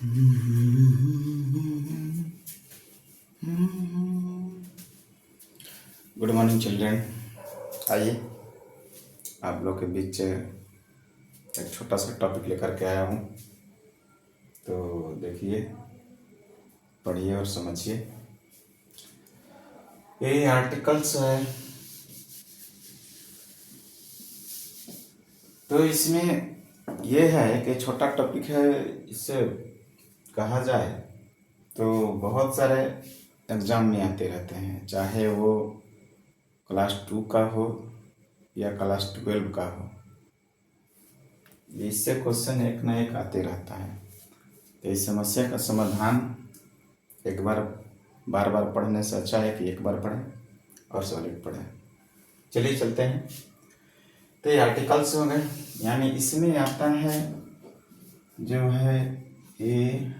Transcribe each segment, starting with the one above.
Good morning children. आइए आप लोग के बीच एक छोटा सा टॉपिक लेकर के आया हूँ, तो देखिए, पढ़िए और समझिए। ये आर्टिकल्स है, तो इसमें ये है कि छोटा टॉपिक है, इससे कहा जाए तो बहुत सारे एग्ज़ाम में आते रहते हैं, चाहे वो क्लास 2 का हो या क्लास 12 का हो। इससे क्वेश्चन एक ना एक आते रहता है। तो इस समस्या का समाधान एक बार बार बार पढ़ने से अच्छा है कि एक बार पढ़ें और सॉलिड पढ़ें। चलिए चलते हैं। तो ये आर्टिकल्स हो गए, यानी इसमें आता है जो है ए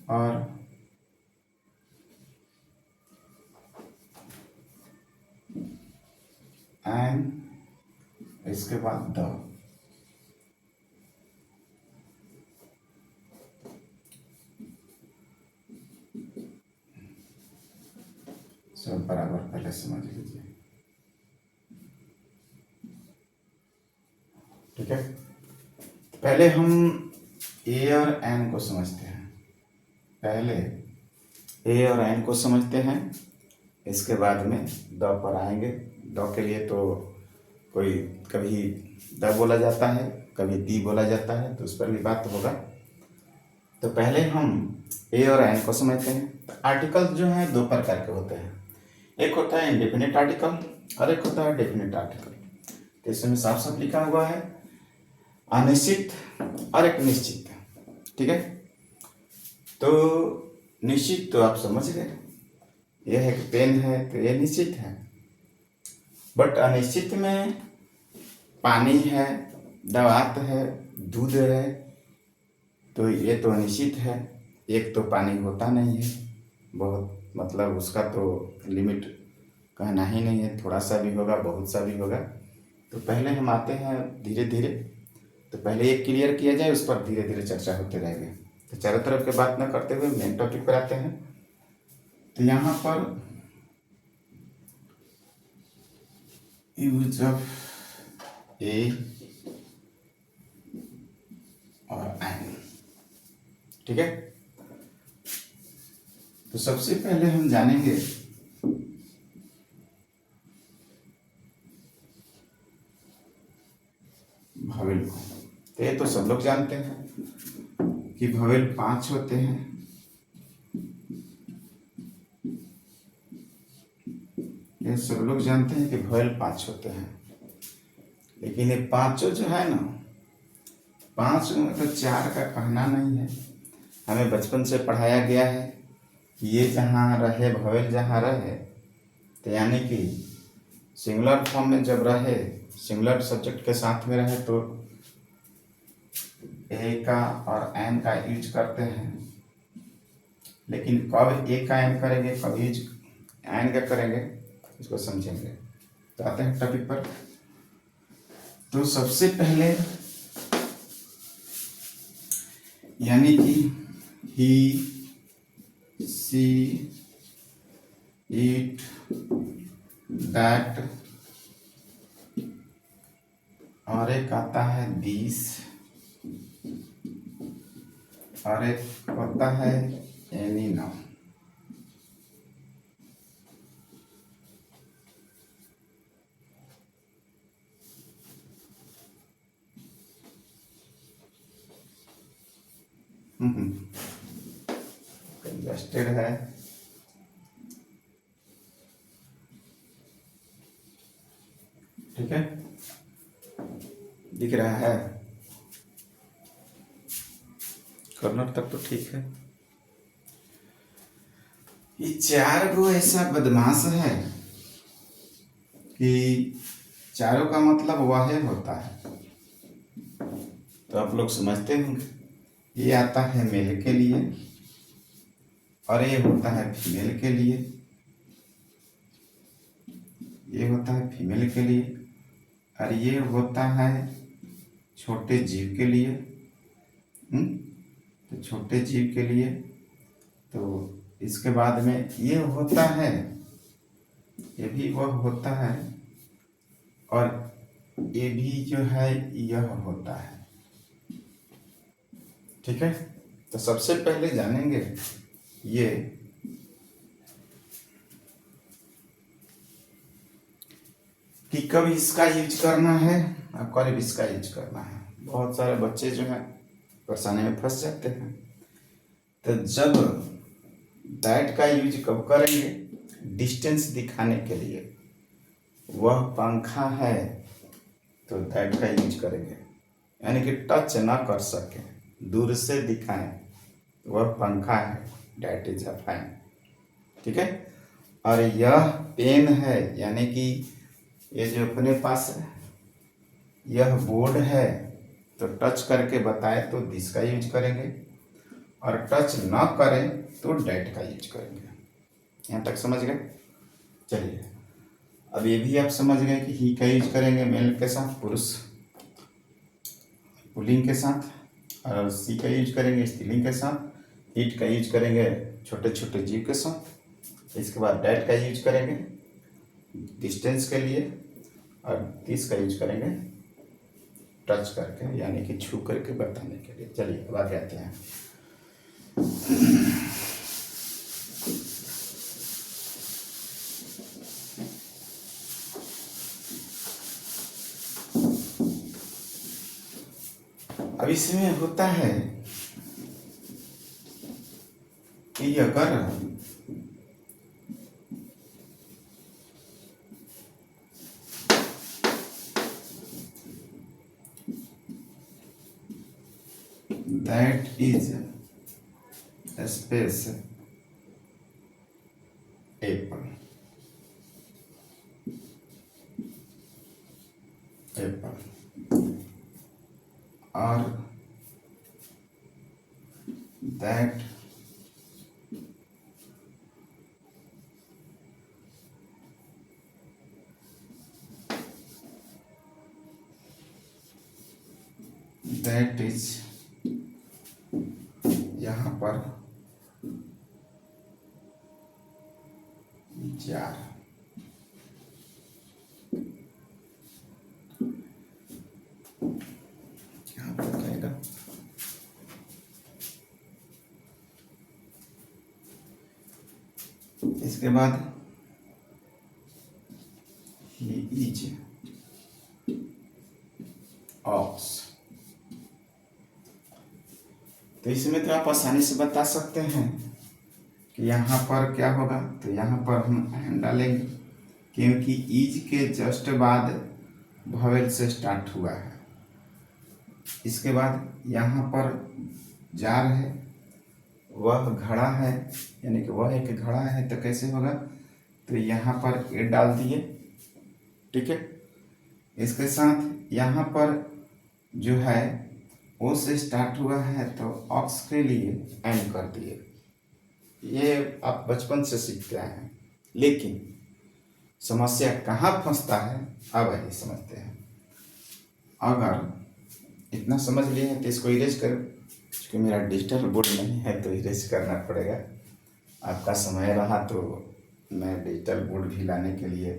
और एन, इसके बाद द। सब बराबर पहले समझ लीजिए, ठीक है। पहले हम ए और एन को समझते हैं। पहले ए और एन को समझते हैं, इसके बाद में द पर आएंगे। द के लिए तो कोई कभी द बोला जाता है, कभी दी बोला जाता है, तो उस पर भी बात होगा। तो पहले हम ए और एन को समझते हैं। आर्टिकल जो है दो प्रकार के होते हैं, एक होता है इंडेफिनिट आर्टिकल और एक होता है डेफिनिट आर्टिकल। तो इसमें साफ साफ लिखा हुआ है अनिश्चित और एक निश्चित, ठीक है। तो निश्चित तो आप समझ गए, यह है कि पेन है तो यह निश्चित है। बट अनिश्चित में पानी है, दवात है, दूध है, तो ये तो अनिश्चित है। एक तो पानी होता नहीं है, बहुत मतलब उसका तो लिमिट कहना ही नहीं है, थोड़ा सा भी होगा, बहुत सा भी होगा। तो पहले हम आते हैं धीरे धीरे, तो पहले एक क्लियर किया जाए, उस पर धीरे धीरे चर्चा होते रहेगी। तो चारों तरफ की बात न करते हुए मेन टॉपिक पर आते हैं। तो यहाँ पर यूज ऑफ ए और एन, ठीक है। तो सबसे पहले हम जानेंगे भवेल को। तो ये तो सब लोग जानते हैं कि भवेल 5 होते हैं। ये सब लोग जानते हैं कि भवेल 5 होते हैं, लेकिन ये पांचों जो है ना, 5 मतलब 4 का कहना नहीं है। हमें बचपन से पढ़ाया गया है कि ये जहाँ रहे, भवेल जहाँ रहे, तो यानी कि सिंगुलर फॉर्म में जब रहे, सिंगुलर सब्जेक्ट के साथ में रहे, तो ए का और एन का यूज करते हैं। लेकिन कब ए का एन करेंगे, कब यूज एन का करेंगे, इसको समझेंगे। तो आते हैं टॉपिक पर। तो सबसे पहले यानी कि ही, सी, इट, दैट, और एक आता है दिस, और एक होता है एनी नाउन। कंजस्टेड है, ठीक है, दिख रहा है। कॉर्नर तक तो ठीक है। ये 4 गो ऐसा बदमाश है कि चारों का मतलब वाहिद होता है। तो आप लोग समझते होंगे, ये आता है मेल के लिए और ये होता है फीमेल के लिए, ये होता है फीमेल के लिए, और ये होता है छोटे जीव के लिए। तो तो छोटे जीव के लिए। तो इसके बाद में ये होता है, ये भी वह होता है, और ये भी जो है यह होता है। ठीक है, तो सबसे पहले जानेंगे ये कि कब इसका यूज करना है और कब इसका यूज करना है। बहुत सारे बच्चे जो हैं परेशानी में फंस जाते हैं। तो जब दैट का यूज कब करेंगे, डिस्टेंस दिखाने के लिए, वह पंखा है तो दैट का यूज करेंगे, यानी कि टच ना कर सके, दूर से दिखाएं, वह पंखा है, दैट इज अ फैन। ठीक है, और यह पेन है, यानी कि ये जो अपने पास है, यह बोर्ड है, तो टच करके बताए तो दिस का यूज करेंगे, और टच ना करें तो डैट का यूज करेंगे। यहाँ तक समझ गए? चलिए, अब ये भी आप समझ गए कि ही का यूज करेंगे मेल के साथ, पुरुष पुल्लिंग के साथ, और सी का यूज करेंगे स्त्रीलिंग के साथ, ईट का यूज करेंगे छोटे छोटे जीव के साथ। इसके बाद डैट का यूज करेंगे डिस्टेंस के लिए, और दिस का यूज करेंगे टच करके, यानी कि छू करके बताने के लिए। चलिए अब आगे आते हैं। अब इसमें होता है कि अगर that is space apple or that is यहाँ पर जार, यहाँ पर कहेगा इसके बाद he is ox। तो इसमें तो आप आसानी से बता सकते हैं कि यहाँ पर क्या होगा। तो यहाँ पर हम एन डालेंगे, क्योंकि ईज के जस्ट बाद भवेल से स्टार्ट हुआ है। इसके बाद यहाँ पर जार है, वह घड़ा है, यानी कि वह एक घड़ा है, तो कैसे होगा, तो यहाँ पर ए डाल दिए। ठीक है, इसके साथ यहाँ पर जो है ओ से स्टार्ट हुआ है, तो ऑक्स के लिए एन कर दिए। ये आप बचपन से सीखते आए हैं, लेकिन समस्या कहाँ फंसता है अब आइए समझते हैं। अगर इतना समझ लिए हैं तो इसको इरेज करो, क्योंकि मेरा डिजिटल बोर्ड नहीं है तो इरेज करना पड़ेगा। आपका समय रहा तो मैं डिजिटल बोर्ड भी लाने के लिए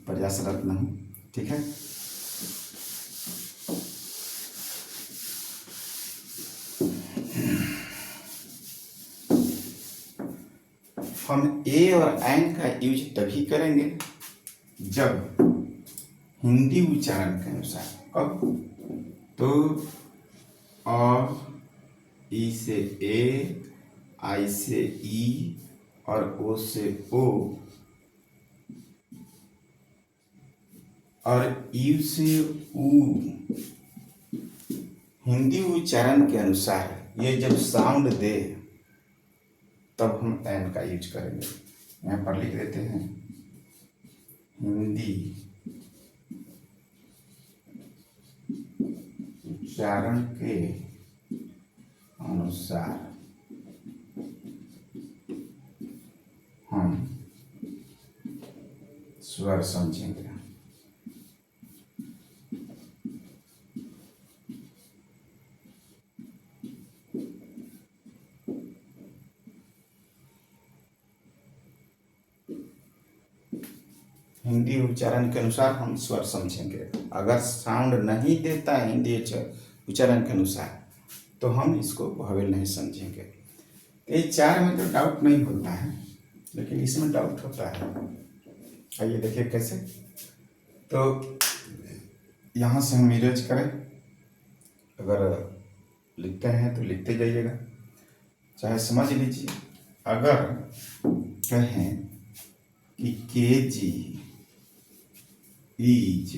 प्रयासरत हूँ। ठीक है, हम ए और एन का यूज तभी करेंगे जब हिंदी उच्चारण के अनुसार। अब तो ई से ए, आई से ई और ओ से ओ और यू से ऊ, हिंदी उच्चारण के अनुसार ये जब साउंड दे तब हम एन का यूज करेंगे। यहाँ पर लिख देते हैं हिंदी उच्चारण के अनुसार हम स्वर समझेंगे। हिंदी उच्चारण के अनुसार हम स्वर समझेंगे। अगर साउंड नहीं देता है हिंदी उच्चारण के अनुसार तो हम इसको वॉवेल नहीं समझेंगे। ये 4 में तो डाउट नहीं होता है, लेकिन इसमें डाउट होता है। आइए देखिए कैसे। तो यहाँ से हम इरेज करें, अगर लिखते हैं तो लिखते जाइएगा, चाहे समझ लीजिए। अगर कहें कि केजी इज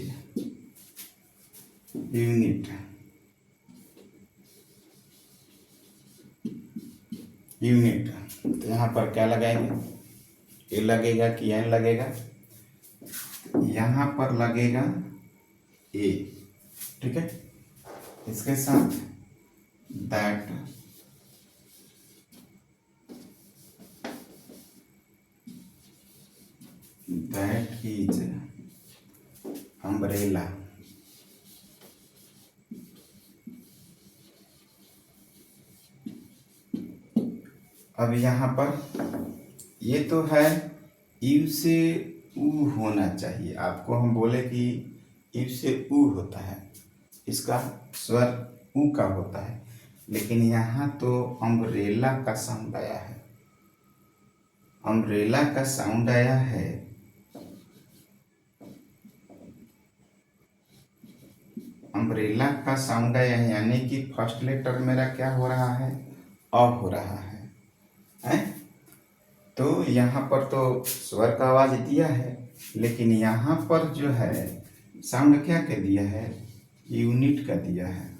यूनिट, तो यहाँ पर क्या लगाएंगे? ए लगेगा कि एन लगेगा? यहाँ पर लगेगा ए, ठीक है। इसके साथ दैट इज अम्ब्रेला। अब यहाँ पर ये तो है यू से ऊ होना चाहिए। आपको हम बोले कि यू से ऊ होता है, इसका स्वर ऊ का होता है, लेकिन यहाँ तो अम्ब्रेला का साउंड आया है। अम्ब्रेला का साउंड आया है, अम्ब्रेला का साउंड आया है, यानी कि फर्स्ट लेटर मेरा क्या हो रहा है? अ हो रहा है? तो यहाँ पर तो स्वर का आवाज दिया है, लेकिन यहाँ पर जो है साउंड क्या कह दिया है? यूनिट का दिया है।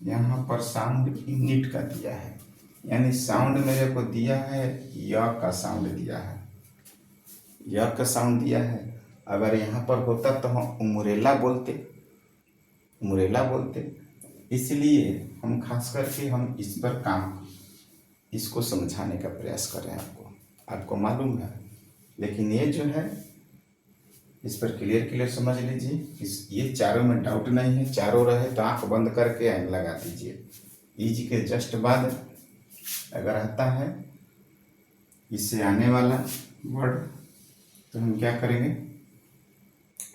यहाँ पर साउंड यूनिट का दिया है, यानी साउंड मेरे को दिया है य का साउंड दिया है, य का साउंड दिया है। अगर यहाँ पर होता तो हम उमरेला बोलते। इसलिए हम खास करके हम इस पर इसको समझाने का प्रयास कर रहे हैं। आपको मालूम है, लेकिन ये जो है इस पर क्लियर समझ लीजिए। ये चारों में डाउट नहीं है। चारों रहे तो आंख बंद करके एन लगा दीजिए। ईज के जस्ट बाद अगर आता है इससे आने वाला वर्ड तो हम क्या करेंगे?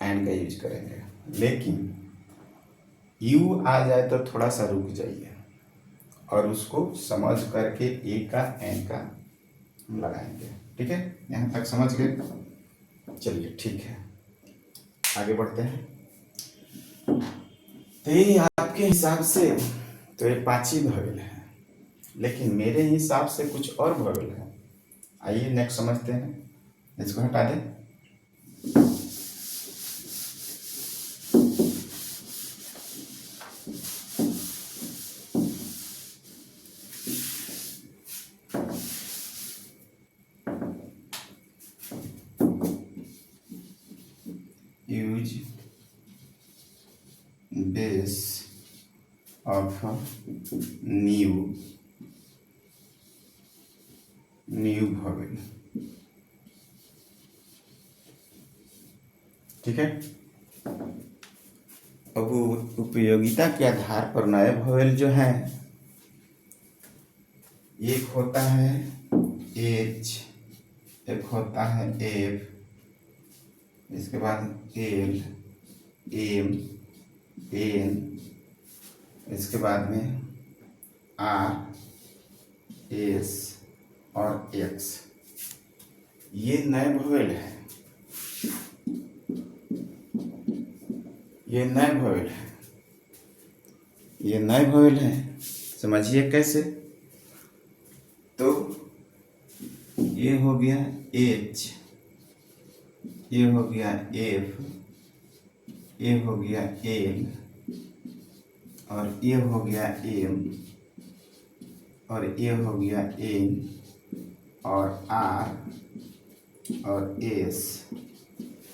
एन का यूज करेंगे। लेकिन यू आ जाए तो थोड़ा सा रुक जाइए और उसको समझ करके ए का एन का हम लगाएंगे। ठीक है, यहाँ तक समझ गए? चलिए ठीक है, आगे बढ़ते हैं। तो ये आपके हिसाब से तो ये 5 ही भवेल है, लेकिन मेरे हिसाब से कुछ और भवेल है। आइए नेक्स्ट समझते हैं। इसको हटा दें। Use base of new vowel. ठीक है। अब उपयोगिता के आधार पर नए वोवेल जो है, एक होता है एच, एक होता है एफ, इसके बाद एल, एम, एन, इसके बाद में आर, एस और एक्स। ये नए वोवेल है, ये नए वोवेल है। समझिए कैसे। तो ये हो गया एच, ये हो गया एफ, ये हो गया एल, और ये हो गया एम, और ये हो गया एन, और आर, और एस,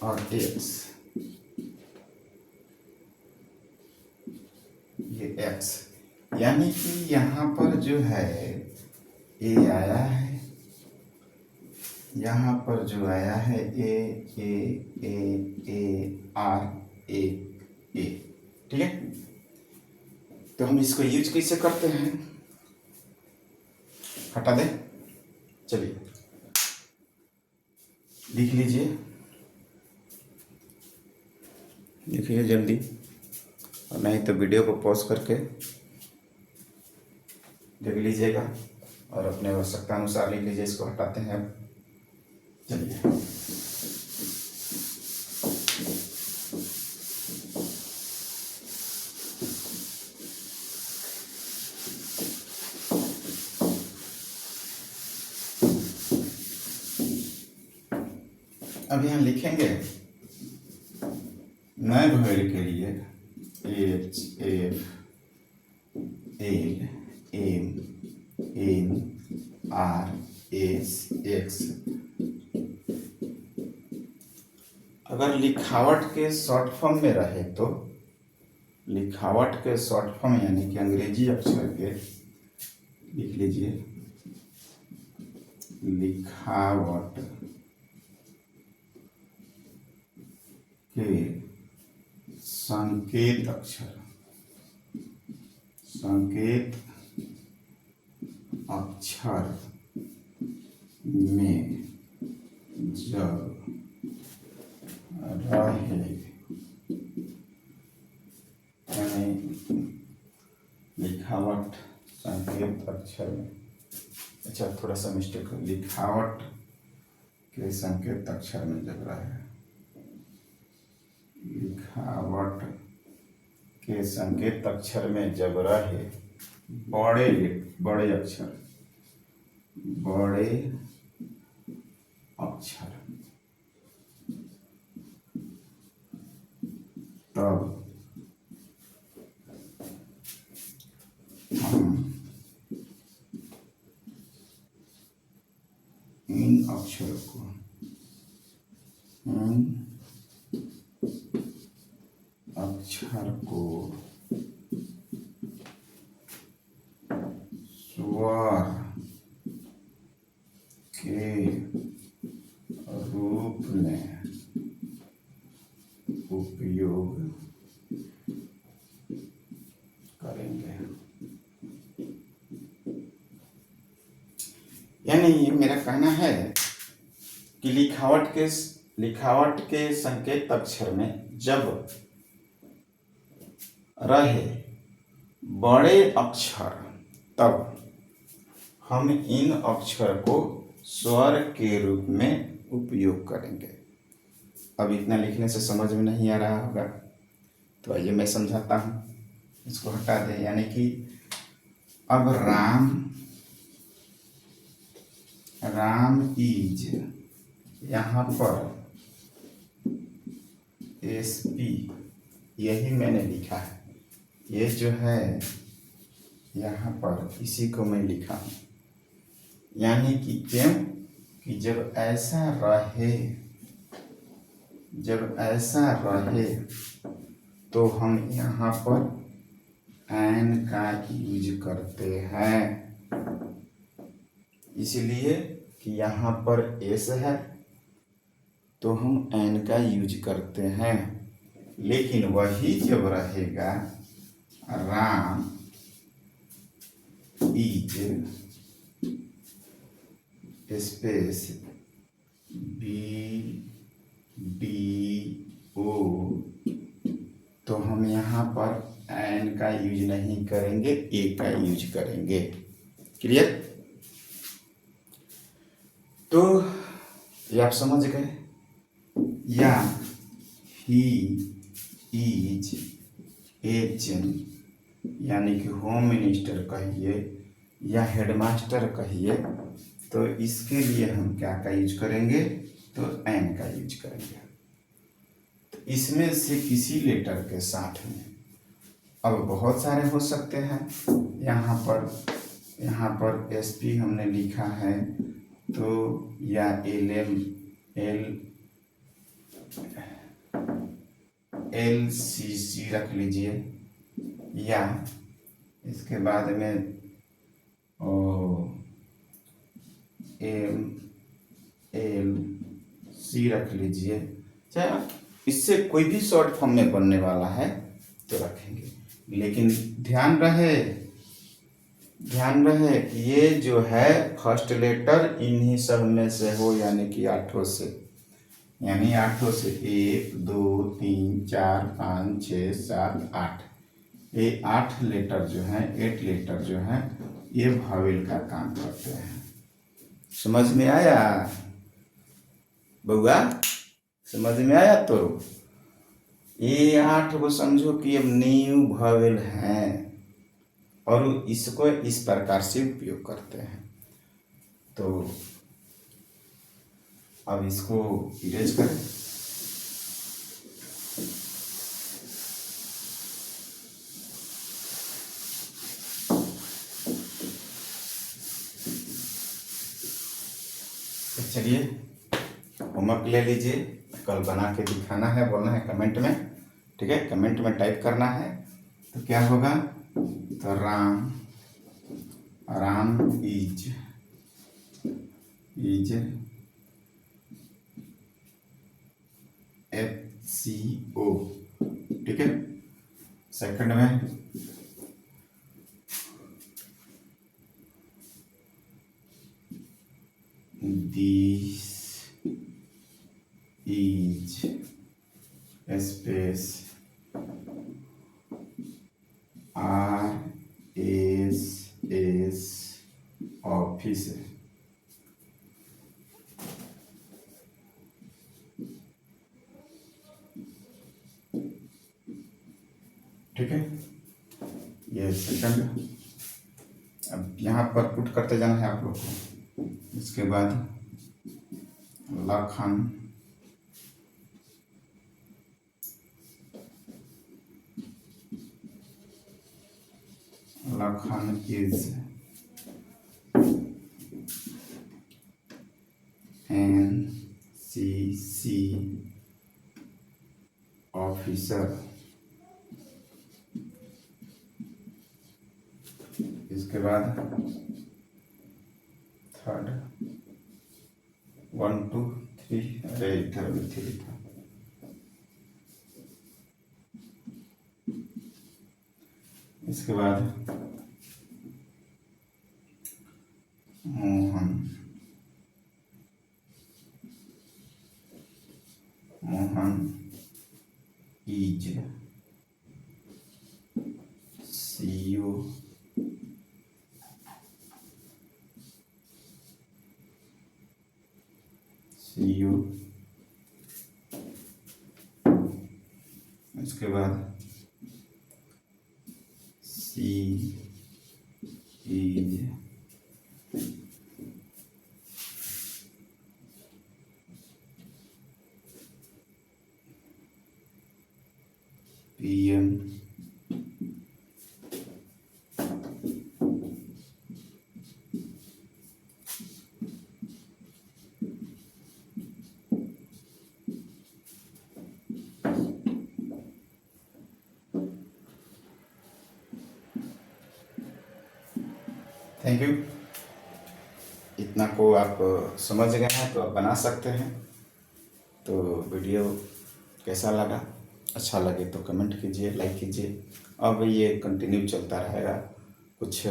और एक्स। ये एक्स, यानी कि यहाँ पर जो है ए आया है, यहाँ पर जो आया है ए आर ए। ठीक है। तो हम इसको यूज कैसे करते हैं? हटा दें। चलिए लिख लीजिए, लिखिए जल्दी, और नहीं तो वीडियो को पॉज करके देख लीजिएगा और अपने आवश्यकता अनुसार लिख लीजिए। इसको हटाते हैं अब। चलिए अब यहाँ लिखेंगे नए भर के लिए H F L M N R S X. अगर लिखावट के शॉर्ट फॉर्म में रहे तो लिखावट के शॉर्ट फॉर्म यानी कि अंग्रेजी अक्षर के लिख लीजिए, लिखावट के संकेत अक्षर में जब रहे, यानी लिखावट संकेत अक्षर में, अच्छा थोड़ा सा मिस्टेक हो, लिखावट के संकेत अक्षर में जब रहे, लिखावट के संकेत अक्षर में जब रहे बड़े अक्षर तब हम इन अक्षर को स्वर के रूप में उपयोग करेंगे। यानी मेरा कहना है कि लिखावट के संकेत अक्षर में जब रहे बड़े अक्षर तब हम इन अक्षर को स्वर के रूप में उपयोग करेंगे। अब इतना लिखने से समझ में नहीं आ रहा होगा तो आइए मैं समझाता हूँ, इसको हटा दें। यानी कि अब राम इज, यहाँ पर SP यही मैंने लिखा है, ये जो है यहाँ पर इसी को मैं लिखा हूँ। यानी कि क्यों कि जब ऐसा रहे तो हम यहाँ पर एन का यूज करते हैं, इसलिए कि यहाँ पर एस है तो हम एन का यूज करते हैं। लेकिन वही जब रहेगा राम इज स्पेस BDO तो हम यहाँ पर एन का यूज नहीं करेंगे, ए का यूज करेंगे। क्लियर? तो ये आप समझ गए। या ही इज एच यानी कि होम मिनिस्टर कहिए या हेडमास्टर कहिए, तो इसके लिए हम क्या का यूज करेंगे, तो एन का यूज करेंगे। तो इसमें से किसी लेटर के साथ में अब बहुत सारे हो सकते हैं। यहाँ पर SP हमने लिखा है तो या LCC रख लीजिए, या इसके बाद में MLC रख लीजिए, चाहे इससे कोई भी शॉर्ट फॉर्म में बनने वाला है तो रखेंगे। लेकिन ध्यान ध्यान रहे ये जो है फर्स्ट लेटर इन्हीं सब में से हो, यानी कि आठों से, यानी आठों से 1 2 3 4 5 6 7 8, ये 8 लेटर जो हैं, 8 लेटर जो हैं, ये भावेल का काम करते हैं। समझ में आया बउआ? समझ में आया? तो ये 8 को समझो कि अब न्यू भावेल हैं और इसको इस प्रकार से उपयोग करते हैं। तो अब इसको इरेज करें। तो चलिए होमवर्क ले लीजिए, कल बना के दिखाना है, बोलना है कमेंट में, ठीक है? कमेंट में टाइप करना है। तो क्या होगा? तो राम इज FCO, ठीक है? सेकंड में this is space RSS office, ठीक है? ये सेकंड। अब यहाँ पर पुट करते जाना है आप लोग को। इसके बाद लखन इज NCC ऑफिसर। इसके बाद थर्ड 1 2 3, अरे इधर भी 3 था। इसके बाद मोहन इज CEO इसके बाद C is PM thank you. इतना को आप समझ गए हैं तो आप बना सकते हैं। तो वीडियो कैसा लगा? अच्छा लगे तो कमेंट कीजिए, लाइक कीजिए। अब ये कंटिन्यू चलता रहेगा। कुछ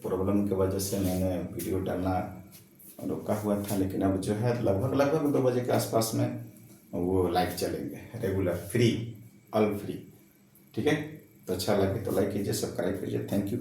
प्रॉब्लम की वजह से मैंने वीडियो डालना रोका हुआ था, लेकिन अब जो है लगभग 2 बजे के आसपास में वो लाइव चलेंगे, रेगुलर, फ्री, ऑल फ्री, ठीक है? तो अच्छा लगे तो लाइक कीजिए, सब्सक्राइब कीजिए। Thank you.